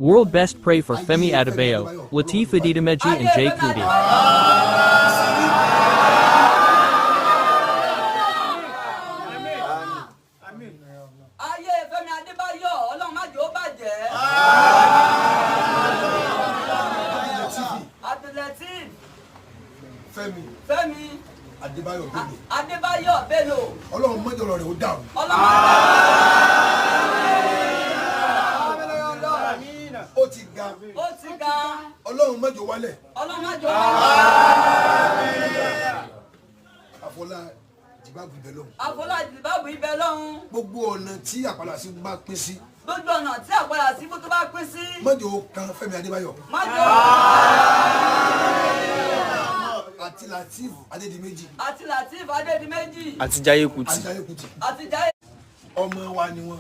World Best Pray for Femi Adebayo, Lateef Adedimeji and Jay Kuti. Femi Adebayo Bello. Ọlọ́run mọ́jọ lọ rẹ̀ ó dàrú. Ó ti ga. Ọlọ́run mọ́jọ wálẹ̀. Àfọlá Jìbábù ibẹ̀ lọ́hùn. Gbogbo ọ̀nà tí àpàlà sí bá pín sí. Mọ́jọ kan Fẹ́mi Adébáyọ̀. Àti Lateef Adedimeji. Àti Jay Kuti. Ọmọ wa ni wọ́n.